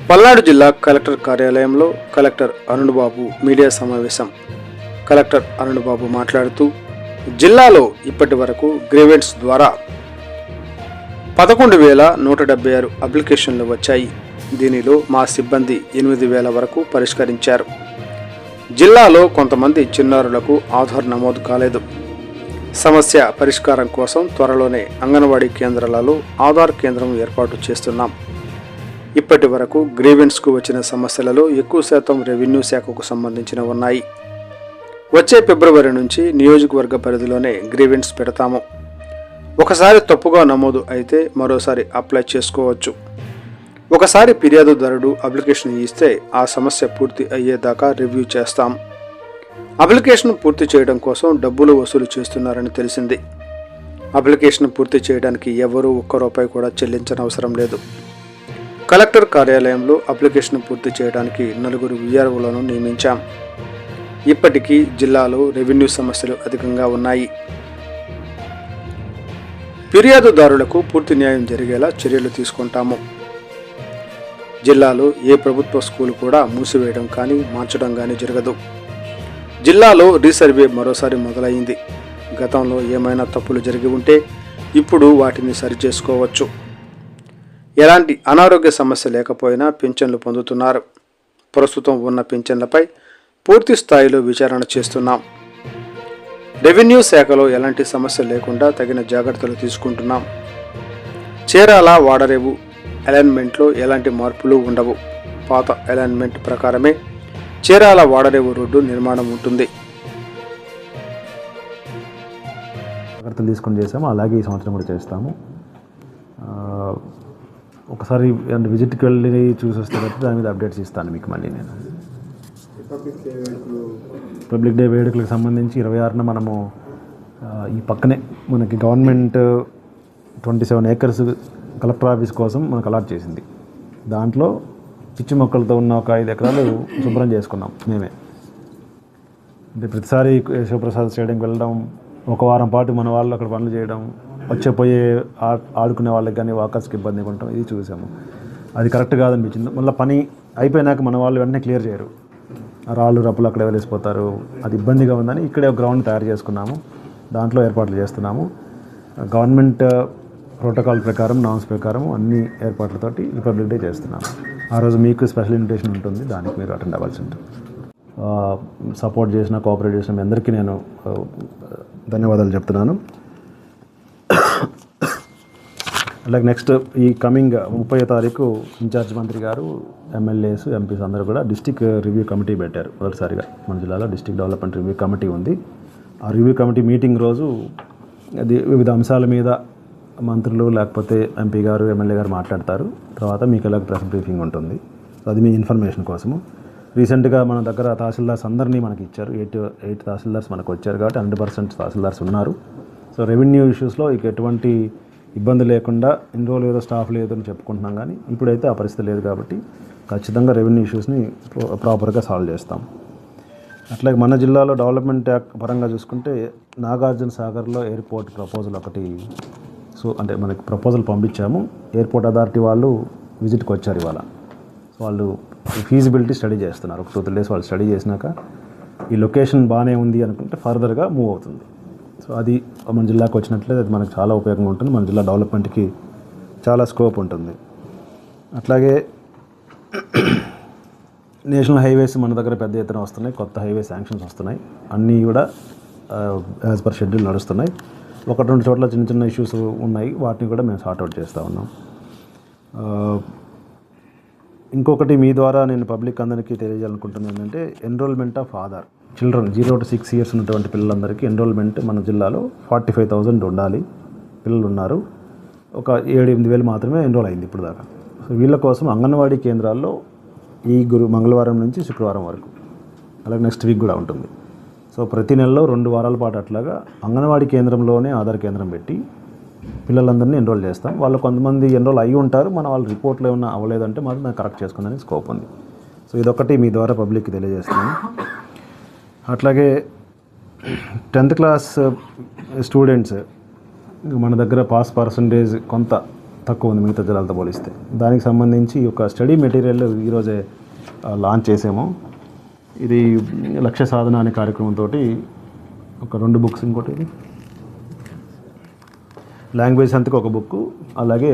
పల్నాడు జిల్లా కలెక్టర్ కార్యాలయంలో కలెక్టర్ అరుణ్ బాబు మీడియా సమావేశం. కలెక్టర్ అరుణ్ బాబు మాట్లాడుతూ, జిల్లాలో ఇప్పటి వరకు గ్రీవెన్స్ ద్వారా 11,176 అప్లికేషన్లు వచ్చాయి. దీనిలో మా సిబ్బంది 8,000 వరకు పరిష్కరించారు. జిల్లాలో కొంతమంది చిన్నారులకు ఆధార్ నమోదు కాలేదు. సమస్య పరిష్కారం కోసం త్వరలోనే అంగన్వాడీ కేంద్రాలలో ఆధార్ కేంద్రం ఏర్పాటు చేస్తున్నాం. ఇప్పటి వరకు గ్రీవెన్స్కు వచ్చిన సమస్యలలో ఎక్కువ శాతం రెవెన్యూ శాఖకు సంబంధించిన ఉన్నాయి. వచ్చే ఫిబ్రవరి నుంచి నియోజకవర్గ పరిధిలోనే గ్రీవెన్స్ పెడతాము. ఒకసారి తప్పుగా నమోదు అయితే మరోసారి అప్లై చేసుకోవచ్చు. ఒకసారి ఫిర్యాదుదారుడు అప్లికేషన్ ఇస్తే ఆ సమస్య పూర్తి అయ్యేదాకా రివ్యూ చేస్తాం. అప్లికేషన్ పూర్తి చేయడం కోసం డబ్బులు వసూలు చేస్తున్నారని తెలిసింది. అప్లికేషన్ పూర్తి చేయడానికి ఎవరూ ₹1 కూడా చెల్లించనవసరం లేదు. కలెక్టర్ కార్యాలయంలో అప్లికేషన్ పూర్తి చేయడానికి 4 విఆర్ఓలను నియమించాం. ఇప్పటికీ జిల్లాలో రెవెన్యూ సమస్యలు అధికంగా ఉన్నాయి. ఫిర్యాదుదారులకు పూర్తి న్యాయం జరిగేలా చర్యలు తీసుకుంటాము. జిల్లాలో ఏ ప్రభుత్వ స్కూల్ కూడా మూసివేయడం కానీ మార్చడం కానీ జరగదు. జిల్లాలో రీసర్వే మరోసారి మొదలైంది. గతంలో ఏమైనా తప్పులు జరిగి ఉంటే ఇప్పుడు వాటిని సరిచేసుకోవచ్చు. ఎలాంటి అనారోగ్య సమస్య లేకపోయినా పింఛన్లు పొందుతున్నారు. ప్రస్తుతం ఉన్న పింఛన్లపై పూర్తి స్థాయిలో విచారణ చేస్తున్నాం. రెవెన్యూ శాఖలో ఎలాంటి సమస్య లేకుండా తగిన జాగ్రత్తలు తీసుకుంటున్నాం. చీరాల వాడరేవు అలైన్మెంట్లో ఎలాంటి మార్పులు ఉండవు. పాత అలైన్మెంట్ ప్రకారమే చీరాల వాడరేవు రోడ్డు నిర్మాణం ఉంటుంది. జాగ్రత్తలు తీసుకొని చేసాము, అలాగే ఈ సంవత్సరం కూడా చేస్తాము. ఒకసారి విజిట్కి వెళ్ళి చూసి వస్తే దాని మీద అప్డేట్స్ ఇస్తాను మీకు మళ్ళీ. నేను రిపబ్లిక్ డే వేడుకలకు సంబంధించి 26న మనము ఈ పక్కనే మనకి గవర్నమెంట్ 27 acres కలెక్టర్ ఆఫీస్ కోసం మనకు అలాట్ చేసింది. దాంట్లో పిచ్చి మొక్కలతో ఉన్న ఒక 5 ఎకరాలు శుభ్రం చేసుకున్నాం మేమే. అంటే ప్రతిసారి శివప్రసాద్ స్టేడియంకి వెళ్ళడం, ఒక వారం పాటు మన వాళ్ళు అక్కడ పనులు చేయడం, వచ్చేపోయే ఆడుకునే వాళ్ళకి కానీ వాకర్స్కి ఇబ్బందిగా ఉంటాం, ఇది చూసాము. అది కరెక్ట్ కాదనిపించింది. మళ్ళీ పని అయిపోయినాక మన వాళ్ళు వెంటనే క్లియర్ చేయరు, రాళ్ళు రప్పులు అక్కడే వెళ్ళిపోతారు. అది ఇబ్బందిగా ఉందని ఇక్కడే ఒక గ్రౌండ్ తయారు చేసుకున్నాము. దాంట్లో ఏర్పాట్లు చేస్తున్నాము. గవర్నమెంట్ ప్రోటోకాల్ ప్రకారం, నామ్స్ ప్రకారం అన్ని ఏర్పాట్లతోటి రిపబ్లిక్ డే చేస్తున్నాము. ఆ రోజు మీకు స్పెషల్ ఇన్విటేషన్ ఉంటుంది, దానికి మీరు అటెండ్ అవ్వాల్సి ఉంటుంది. సపోర్ట్ చేసిన, కోఆపరేట్ చేసిన మీ అందరికీ నేను ధన్యవాదాలు చెప్తున్నాను. అలాగే నెక్స్ట్ ఈ కమింగ్ 30వ తారీఖు ఇన్ఛార్జ్ మంత్రి గారు, ఎమ్మెల్యేస్, ఎంపీస్ అందరూ కూడా డిస్టిక్ రివ్యూ కమిటీ పెట్టారు. మొదటిసారిగా మన జిల్లాలో డిస్టిక్ డెవలప్మెంట్ రివ్యూ కమిటీ ఉంది. ఆ రివ్యూ కమిటీ మీటింగ్ రోజు అది వివిధ అంశాల మీద మంత్రులు లేకపోతే ఎంపీ గారు, ఎమ్మెల్యే గారు మాట్లాడతారు. తర్వాత మీకు ఎలాగ ప్రెస్ బ్రీఫింగ్ ఉంటుంది. అది మీ ఇన్ఫర్మేషన్ కోసము. రీసెంట్గా మన దగ్గర తహసీల్దార్స్ అందరినీ మనకి ఇచ్చారు. 8 తహసీల్దార్స్ మనకు వచ్చారు కాబట్టి 100% తహసీల్దార్స్ ఉన్నారు. సో రెవెన్యూ ఇష్యూస్లో ఇక ఎటువంటి ఇబ్బంది లేకుండా ఇన్ని రోజులు ఏదో స్టాఫ్ లేదు అని చెప్పుకుంటున్నాం, కానీ ఇప్పుడైతే ఆ పరిస్థితి లేదు కాబట్టి ఖచ్చితంగా రెవెన్యూ ఇష్యూస్ని ప్రాపర్గా సాల్వ్ చేస్తాం. అట్లాగే మన జిల్లాలో డెవలప్మెంట్ పరంగా చూసుకుంటే నాగార్జున సాగర్లో ఎయిర్పోర్ట్ ప్రపోజల్ ఒకటి, సో అంటే మనకి ప్రపోజల్ పంపించాము. ఎయిర్పోర్ట్ అథారిటీ వాళ్ళు విజిట్కి వచ్చారు ఇవాళ. సో వాళ్ళు ఫీజిబిలిటీ స్టడీ చేస్తున్నారు. ఒక 2-3 days వాళ్ళు స్టడీ చేసినాక ఈ లొకేషన్ బాగానే ఉంది అనుకుంటే ఫర్దర్గా మూవ్ అవుతుంది. సో అది మన జిల్లాకు వచ్చినట్లయితే అది మనకు చాలా ఉపయోగంగా ఉంటుంది. మన జిల్లా డెవలప్మెంట్కి చాలా స్కోప్ ఉంటుంది. అట్లాగే నేషనల్ హైవేస్ మన దగ్గర పెద్ద ఎత్తున వస్తున్నాయి. కొత్త హైవే శాంక్షన్స్ వస్తున్నాయి. అన్నీ కూడా యాజ్ పర్ షెడ్యూల్ నడుస్తున్నాయి. 1-2 చోట్ల చిన్న చిన్న ఇష్యూస్ ఉన్నాయి, వాటిని కూడా మేము సార్ట్అవుట్ చేస్తూ ఉన్నాం. ఇంకొకటి మీ ద్వారా నేను పబ్లిక్ అందరికీ తెలియజేయాలనుకుంటున్నాను ఏంటంటే, enrolment of Aadhaar children 0 to 6 years ఉన్నటువంటి పిల్లలందరికీ ఎన్రోల్మెంట్ మన జిల్లాలో 45,000 ఉండాలి. పిల్లలు ఉన్నారు. ఒక 7-8 వేలు మాత్రమే ఎన్రోల్ అయింది ఇప్పుడు దాకా. సో వీళ్ళ కోసం అంగన్వాడీ కేంద్రాల్లో ఈ మంగళవారం నుంచి శుక్రవారం వరకు, అలాగే నెక్స్ట్ వీక్ కూడా ఉంటుంది. సో ప్రతి నెలలో 2 వారాల పాటు అట్లాగా అంగన్వాడీ కేంద్రంలోనే ఆధార్ కేంద్రం పెట్టి పిల్లలందరినీ ఎన్రోల్ చేస్తాం. వాళ్ళు కొంతమంది ఎన్రోల్ అయ్యి ఉంటారు, మన వాళ్ళ రిపోర్ట్లో ఏమన్నా అవ్వలేదంటే మాత్రం దాన్ని కరెక్ట్ చేసుకుందని స్కోప్ ఉంది. సో ఇదొకటి మీ ద్వారా పబ్లిక్కి తెలియజేస్తున్నాను. అట్లాగే 10th class స్టూడెంట్స్ మన దగ్గర పాస్ పర్సంటేజ్ కొంత తక్కువ ఉంది మిగతా జిల్లాలతో పోలిస్తే. దానికి సంబంధించి ఒక స్టడీ మెటీరియల్ ఈరోజే లాంచ్ చేసాము. ఇది లక్ష్య సాధన అనే కార్యక్రమంతో ఒక 2 బుక్స్, ఇంకోటి ఇది లాంగ్వేజ్ అంతకు ఒక బుక్, అలాగే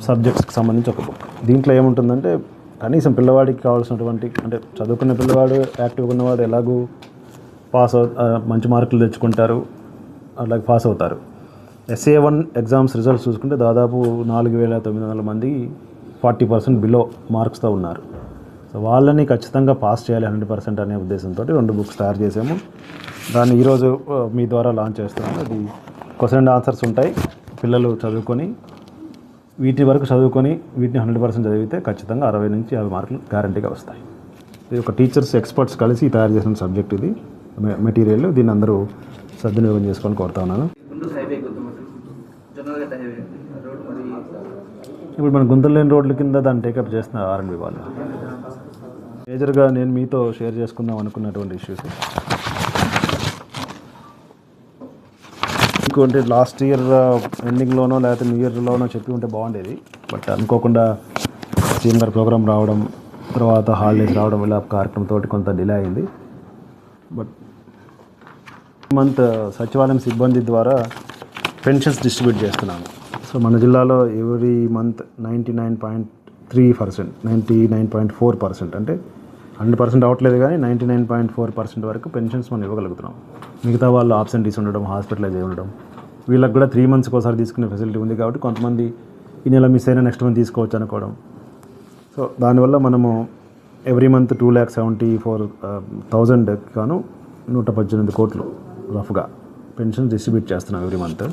సబ్జెక్ట్స్కి సంబంధించి ఒక బుక్. దీంట్లో ఏముంటుందంటే కనీసం పిల్లవాడికి కావాల్సినటువంటి, అంటే చదువుకున్న పిల్లవాడు, యాక్టివ్గా ఉన్నవాడు ఎలాగూ మంచి మార్కులు తెచ్చుకుంటారు, అలాగే పాస్ అవుతారు. SA1 ఎగ్జామ్స్ రిజల్ట్స్ చూసుకుంటే దాదాపు 4,900 మంది 40% బిలో మార్క్స్తో ఉన్నారు. సో వాళ్ళని ఖచ్చితంగా పాస్ చేయాలి 100% అనే ఉద్దేశంతో 2 బుక్స్ తయారు చేసాము. దాన్ని ఈరోజు మీ ద్వారా లాంచ్ చేస్తున్నాము. అది క్వశ్చన్ అండ్ ఆన్సర్స్ ఉంటాయి. పిల్లలు చదువుకొని వీటిని 100% చదివితే ఖచ్చితంగా 60 నుంచి 50 మార్కులు గ్యారంటీగా వస్తాయి. ఇది ఒక టీచర్స్, ఎక్స్పర్ట్స్ కలిసి తయారు చేసిన సబ్జెక్ట్, ఇది మెటీరియల్. దీన్ని అందరూ సద్వినియోగం చేసుకొని కోరుతా ఉన్నాను. ఇప్పుడు మన గుంతలు లేని రోడ్ల కింద దాన్ని టేకప్ చేస్తున్న R&B వాళ్ళు. మేజర్గా నేను మీతో షేర్ చేసుకుందాం అనుకున్నటువంటి ఇష్యూస్ అంటే లాస్ట్ ఇయర్ ఎండింగ్లోనో లేకపోతే న్యూ ఇయర్లోనో చెప్పి ఉంటే బాగుండేది. బట్ అనుకోకుండా సీఎం గారి ప్రోగ్రామ్ రావడం, తర్వాత హాలిడేస్ రావడం, ఇలా కార్యక్రమంతో కొంత డిలే అయింది. బట్ మంత్ సచివాలయం సిబ్బంది ద్వారా పెన్షన్స్ డిస్ట్రిబ్యూట్ చేస్తున్నాము. సో మన జిల్లాలో ఎవ్రీ మంత్ 99.3%, 99.4%, అంటే 100% అవ్వట్లేదు కానీ 99.4% వరకు పెన్షన్స్ మనం ఇవ్వగలుగుతున్నాం. మిగతా వాళ్ళు ఆబ్సెంటీస్ ఉండడం, హాస్పిటలైజ్ అయి ఉండడం, వీళ్ళకి కూడా 3 మంత్స్కి ఒకసారి తీసుకునే ఫెసిలిటీ ఉంది. కాబట్టి కొంతమంది ఈ నెల మిస్ అయినా నెక్స్ట్ మంత్ తీసుకోవచ్చు అనుకోవడం. సో దానివల్ల మనము ఎవ్రీ మంత్ 2,74,000 గాను 118 కోట్లు రఫ్గా పెన్షన్ డిస్ట్రిబ్యూట్ చేస్తున్నాం ఎవ్రీ మంత్.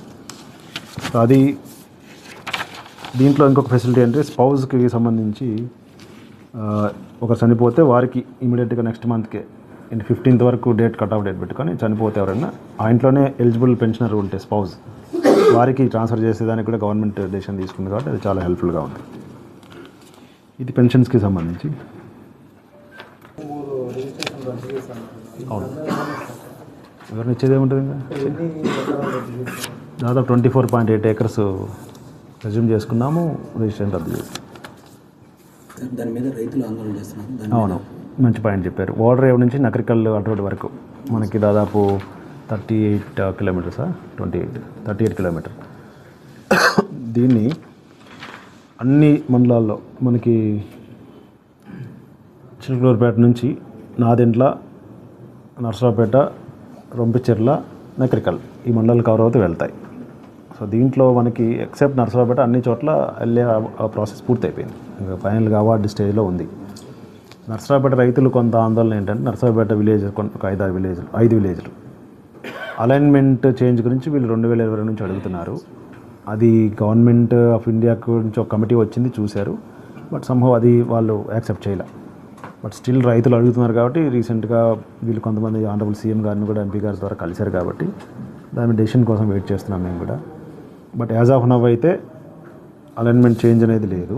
సో అది దీంట్లో ఇంకొక ఫెసిలిటీ అంటే స్పౌజ్కి సంబంధించి ఒకరు చనిపోతే వారికి ఇమీడియట్గా నెక్స్ట్ మంత్కే 15th వరకు కట్ ఆఫ్ డేట్ పెట్టుకొని చనిపోతే ఎవరైనా ఆ ఇంట్లోనే ఎలిజిబుల్ పెన్షనర్ ఉంటే స్పౌజ్, వారికి ట్రాన్స్ఫర్ చేసేదానికి కూడా గవర్నమెంట్ డెసిషన్ తీసుకుంది. కాబట్టి అది చాలా హెల్ప్ఫుల్గా ఉంది. ఇది పెన్షన్స్కి సంబంధించి. అవును, ఎవరిని ఇచ్చేది ఏముంటుంది ఇంకా. దాదాపు 24.8 acres రెజ్యూమ్ చేసుకున్నాము, రిజిస్ట్రేషన్ రద్దు చేసి. దాని మీద రైతులు ఆందోళన చేస్తున్నారు. అవును, మంచి పాయింట్ చెప్పారు. ఓడరేవు నుంచి నకరికల్ రోడ్ వరకు మనకి దాదాపు 38 కిలోమీటర్సా, 38 కిలోమీటర్. దీన్ని అన్ని మండలాల్లో మనకి చిలకలూరుపేట నుంచి నాదెండ్ల, నర్సరావుపేట, రొంపిచెర్ల, నకరికల్ ఈ మండలాలు కవర్ అవుతూ వెళ్తాయి. సో దీంట్లో మనకి ఎక్సెప్ట్ నర్సరావుపేట అన్ని చోట్ల వెళ్ళే ప్రాసెస్ పూర్తయిపోయింది. ఇంకా ఫైనల్గా అవార్డు స్టేజ్లో ఉంది. నర్సరావుపేట రైతులు కొంత ఆందోళన ఏంటంటే ఒక 5 విలేజ్లు అలైన్మెంట్ చేంజ్ గురించి వీళ్ళు 2020 నుంచి అడుగుతున్నారు. అది గవర్నమెంట్ ఆఫ్ ఇండియా నుంచి ఒక కమిటీ వచ్చింది, చూశారు. బట్ సంహవ్ అది వాళ్ళు యాక్సెప్ట్ చేయలే. బట్ స్టిల్ రైతులు అడుగుతున్నారు కాబట్టి రీసెంట్గా వీళ్ళు కొంతమంది ఆనరబుల్ సీఎం గారిని కూడా ఎంపీ గారి ద్వారా కలిశారు. కాబట్టి దాని డెసిషన్ కోసం వెయిట్ చేస్తున్నాం మేము కూడా. బట్ యాజ్ ఆఫ్ నవ్ అయితే అలైన్మెంట్ చేంజ్ అనేది లేదు.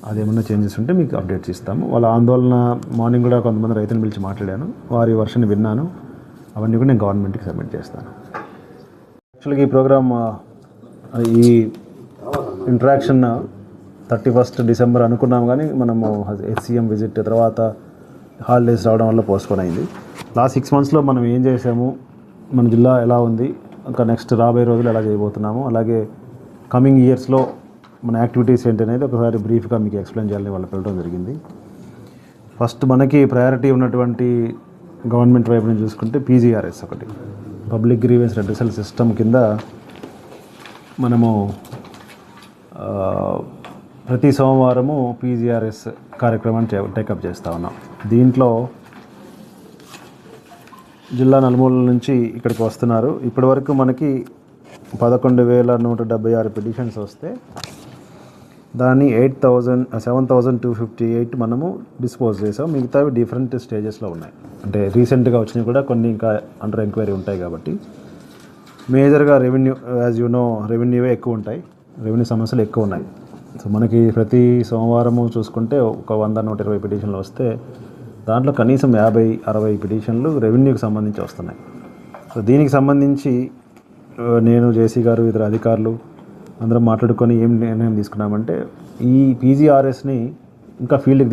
అదేమన్నా చేంజెస్ ఉంటే మీకు అప్డేట్స్ ఇస్తాము. వాళ్ళ ఆందోళన మార్నింగ్ కూడా కొంతమంది రైతులను పిలిచి మాట్లాడాను, వారి వర్షన్ విన్నాను. అవన్నీ కూడా నేను గవర్నమెంట్కి సబ్మిట్ చేస్తాను. యాక్చువల్గా ఈ ప్రోగ్రామ్, ఈ ఇంటరాక్షన్ 31st డిసెంబర్ అనుకున్నాం కానీ మనము HCM విజిట్ తర్వాత హాలిడేస్ రావడం వల్ల పోస్ట్పోన్ అయింది. లాస్ట్ 6 monthsలో మనం ఏం చేసాము, మన జిల్లా ఎలా ఉంది, ఇంకా నెక్స్ట్ రాబోయే రోజులు ఎలా చేయబోతున్నాము, అలాగే కమింగ్ ఇయర్స్లో మన యాక్టివిటీస్ ఏంటి అనేది ఒకసారి బ్రీఫ్గా మీకు ఎక్స్ప్లెయిన్ చేయాలని వాళ్ళు పెట్టడం జరిగింది. ఫస్ట్ మనకి ప్రయారిటీ ఉన్నటువంటి గవర్నమెంట్ వైపు నుంచి చూసుకుంటే PGRS, ఒకటి పబ్లిక్ గ్రీవెన్స్ రెడ్రెసల్ సిస్టమ్ కింద మనము ప్రతి సోమవారము PGRS కార్యక్రమాన్ని టేకప్ చేస్తూ ఉన్నాం. దీంట్లో జిల్లా నలుమూలల నుంచి ఇక్కడికి వస్తున్నారు. ఇప్పటివరకు మనకి 11,176 పిటిషన్స్ వస్తే దాన్ని 7,258 మనము డిస్పోజ్ చేసాం. మిగతావి డిఫరెంట్ స్టేజెస్లో ఉన్నాయి. అంటే రీసెంట్గా వచ్చినవి కూడా కొన్ని ఇంకా అండర్ ఎంక్వైరీ ఉంటాయి. కాబట్టి మేజర్గా రెవెన్యూ, యాజ్ యూ నో, రెవెన్యూవే ఎక్కువ ఉంటాయి, రెవెన్యూ సమస్యలు ఎక్కువ ఉన్నాయి. సో మనకి ప్రతి సోమవారము చూసుకుంటే ఒక 100-120 పిటిషన్లు వస్తే దాంట్లో కనీసం 50-60 పిటిషన్లు రెవెన్యూకి సంబంధించి వస్తున్నాయి. సో దీనికి సంబంధించి నేను, జేసీ గారు, ఇతర అధికారులు అందరం మాట్లాడుకొని ఏం నిర్ణయం తీసుకున్నామంటే ఈ పీజీఆర్ఎస్ని ఇంకా ఫీల్డ్కి